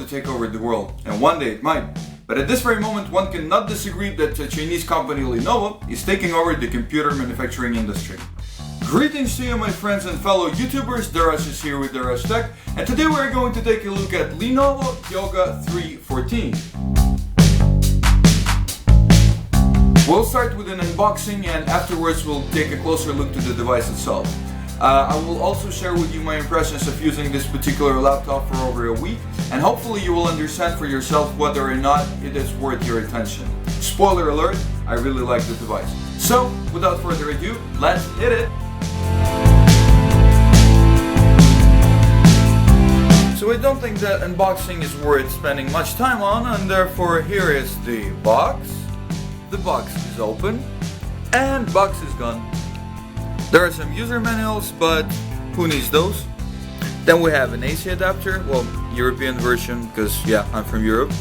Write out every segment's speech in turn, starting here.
take over the world, and one day it might. But at this very moment, one cannot disagree that the Chinese company Lenovo is taking over the computer manufacturing industry. Greetings to you, my friends and fellow YouTubers. Darash is here with Darash Tech, and today we're going to take a look at Lenovo Yoga 314. We'll start with an unboxing, and afterwards we'll take a closer look to the device itself. I will also share with you my impressions of using this particular laptop for over a week, and hopefully you will understand for yourself whether or not it is worth your attention. Spoiler alert, I really like the device. So, without further ado, let's hit it! So I don't think that unboxing is worth spending much time on, and therefore here is the box. The box is open, and box is gone. There are some user manuals, but who needs those? Then we have an AC adapter, well, European version, because yeah, I'm from Europe.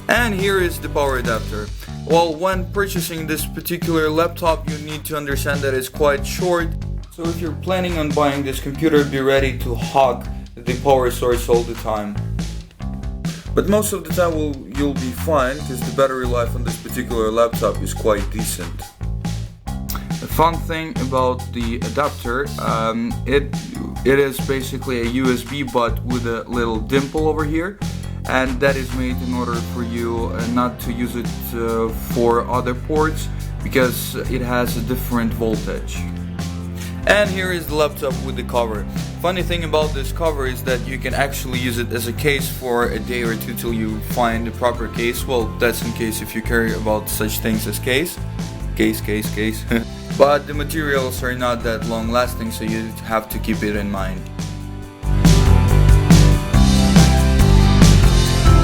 And here is the power adapter. Well, when purchasing this particular laptop, you need to understand that it's quite short. So if you're planning on buying this computer, be ready to hog the power source all the time. But most of the time you'll be fine, because the battery life on this particular laptop is quite decent. The fun thing about the adapter, it is basically a USB but with a little dimple over here, and that is made in order for you not to use it for other ports, because it has a different voltage. And here is the laptop with the cover. Funny thing about this cover is that you can actually use it as a case for a day or two till you find the proper case. Well, that's in case if you care about such things as case. But the materials are not that long lasting, so you have to keep it in mind.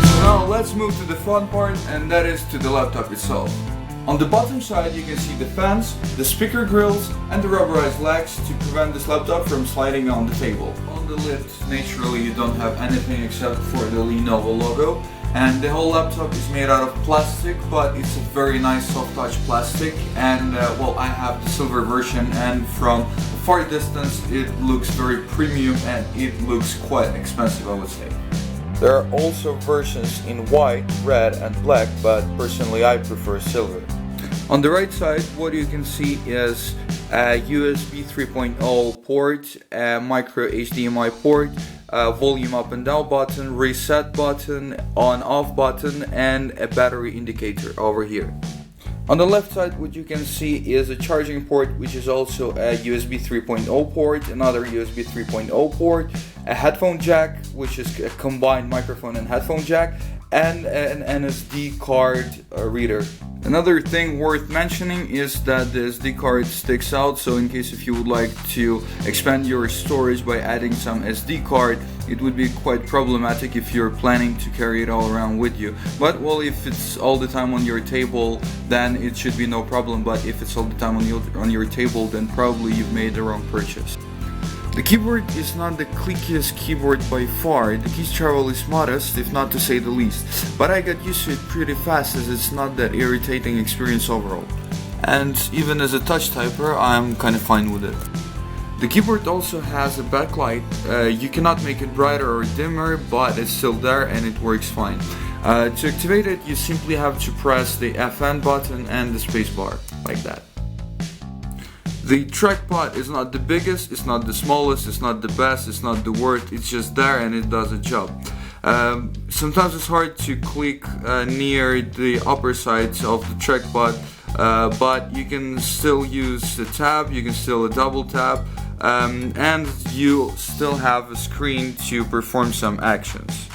So now let's move to the fun part, and that is to the laptop itself. On the bottom side you can see the fans, the speaker grills, and the rubberized legs to prevent this laptop from sliding on the table. On the lid, naturally you don't have anything except for the Lenovo logo. And the whole laptop is made out of plastic, but it's a very nice soft touch plastic, and well, I have the silver version, and from a far distance it looks very premium and it looks quite expensive, I would say. There are also versions in white, red and black, but personally I prefer silver. On the right side, what you can see is a USB 3.0 port, a micro HDMI port, volume up and down button, reset button, on off button, and a battery indicator over here. On the left side, what you can see is a charging port, which is also a USB 3.0 port, another USB 3.0 port, a headphone jack, which is a combined microphone and headphone jack, and an SD card reader. Another thing worth mentioning is that the SD card sticks out, so in case if you would like to expand your storage by adding some SD card, it would be quite problematic if you're planning to carry it all around with you. But well, if it's all the time on your table, then it should be no problem, but if it's all the time on your table, then probably you've made the wrong purchase. The keyboard is not the clickiest keyboard by far. The keys travel is modest, if not to say the least, but I got used to it pretty fast, as it's not that irritating experience overall. And even as a touch typer, I'm kinda fine with it. The keyboard also has a backlight. You cannot make it brighter or dimmer, but it's still there and it works fine. To activate it, you simply have to press the FN button and the spacebar, like that. The trackpad is not the biggest, it's not the smallest, it's not the best, it's not the worst, it's just there and it does a job. Sometimes it's hard to click near the upper sides of the trackpad, but you can still use the tab, you can still double tap, and you still have a screen to perform some actions.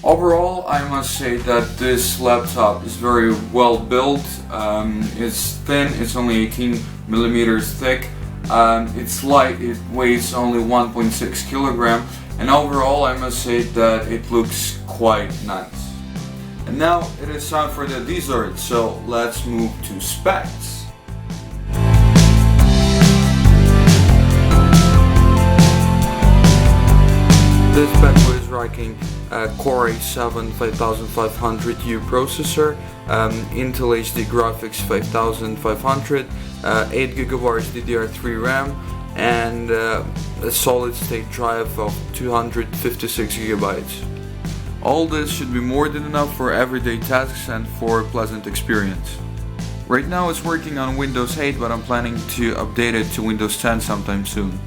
Overall, I must say that this laptop is very well built. It's thin, it's only 18 millimeters thick. It's light, it weighs only 1.6 kilogram. And overall, I must say that it looks quite nice. And now it is time for the dessert, so let's move to Spects. This bad boy is rocking a Core i7 5500U processor, Intel HD graphics 5500, 8GB DDR3 RAM, and a solid state drive of 256GB. All this should be more than enough for everyday tasks and for a pleasant experience. Right now it's working on Windows 8, but I'm planning to update it to Windows 10 sometime soon.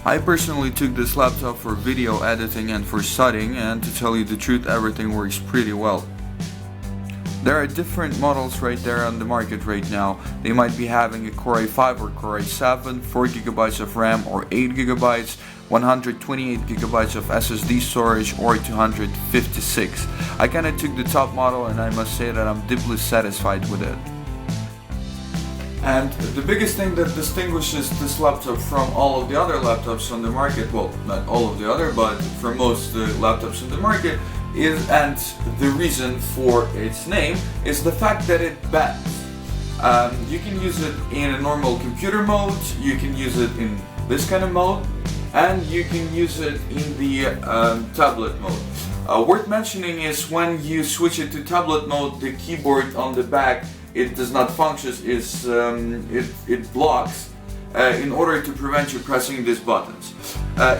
I personally took this laptop for video editing and for studying, and to tell you the truth, everything works pretty well. There are different models right there on the market right now. They might be having a Core i5 or Core i7, 4GB of RAM or 8GB, 128GB of SSD storage or 256. I kinda took the top model and I must say that I'm deeply satisfied with it. And the biggest thing that distinguishes this laptop from all of the other laptops on the market, well, not all of the other, but for most laptops on the market, is, and the reason for its name, is the fact that it bends. You can use it in a normal computer mode, you can use it in this kind of mode, and you can use it in the tablet mode. Worth mentioning is when you switch it to tablet mode, the keyboard on the back, it does not function, it blocks in order to prevent you pressing these buttons.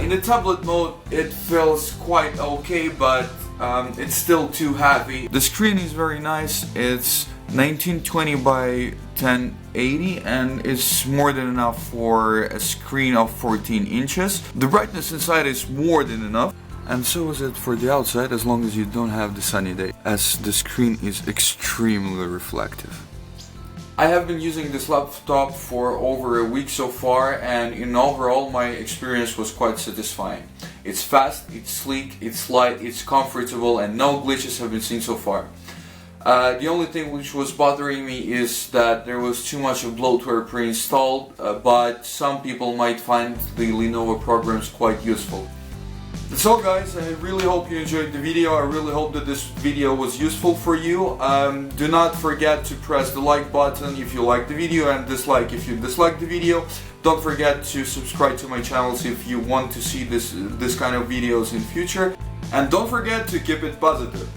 In the tablet mode it feels quite okay, but it's still too heavy. The screen is very nice, it's 1920 by 1080 and it's more than enough for a screen of 14 inches. The brightness inside is more than enough. And so is it for the outside, as long as you don't have the sunny day, as the screen is extremely reflective. I have been using this laptop for over a week so far, and in overall my experience was quite satisfying. It's fast, it's sleek, it's light, it's comfortable, and no glitches have been seen so far. The only thing which was bothering me is that there was too much of bloatware pre-installed, but some people might find the Lenovo programs quite useful. That's all guys, I really hope you enjoyed the video. I really hope that this video was useful for you. Do not forget to press the like button if you like the video and dislike if you dislike the video. Don't forget to subscribe to my channels if you want to see this kind of videos in future. And don't forget to keep it positive.